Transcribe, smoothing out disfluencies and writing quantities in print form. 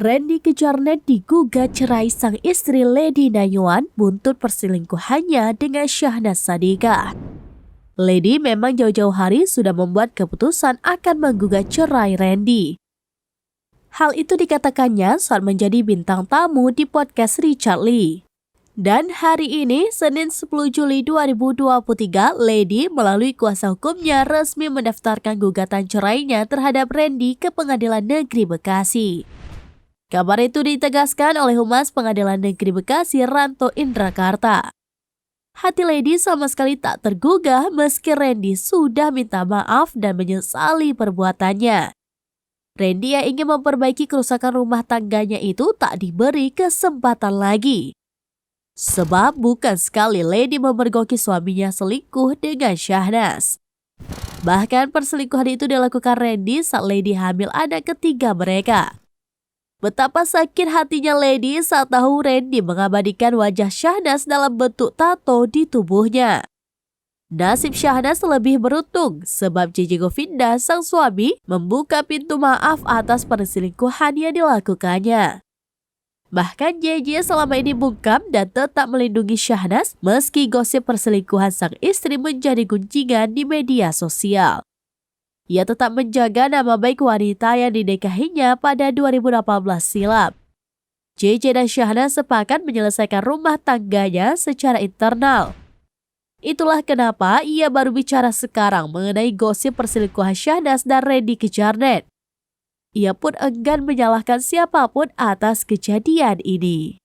Randy Kejarnet digugat cerai sang istri Lady Nayuan buntut perselingkuhannya dengan Syahnas Sadiqah. Lady memang jauh-jauh hari sudah membuat keputusan akan menggugat cerai Randy. Hal itu dikatakannya saat menjadi bintang tamu di podcast Richard Lee. Dan hari ini, Senin 10 Juli 2023, Lady melalui kuasa hukumnya resmi mendaftarkan gugatan cerainya terhadap Randy ke Pengadilan Negeri Bekasi. Kabar itu ditegaskan oleh Humas Pengadilan Negeri Bekasi Ranto Indrakarta. Hati Lady sama sekali tak tergugah meski Randy sudah minta maaf dan menyesali perbuatannya. Randy yang ingin memperbaiki kerusakan rumah tangganya itu tak diberi kesempatan lagi. Sebab bukan sekali Lady memergoki suaminya selingkuh dengan Syahnas. Bahkan perselingkuhan itu dilakukan Randy saat Lady hamil anak ketiga mereka. Betapa sakit hatinya Lady saat tahu Randy mengabadikan wajah Syahnas dalam bentuk tato di tubuhnya. Nasib Syahnas lebih beruntung sebab JJ Govinda sang suami membuka pintu maaf atas perselingkuhan yang dilakukannya. Bahkan JJ selama ini bungkam dan tetap melindungi Syahnas meski gosip perselingkuhan sang istri menjadi gunjingan di media sosial. Ia tetap menjaga nama baik wanita yang dinikahinya pada 2018 silam. JJ dan Syahnas sepakat menyelesaikan rumah tangganya secara internal. Itulah kenapa ia baru bicara sekarang mengenai gosip perselingkuhan Syahnas dan Randy Kejarnet. Ia pun enggan menyalahkan siapapun atas kejadian ini.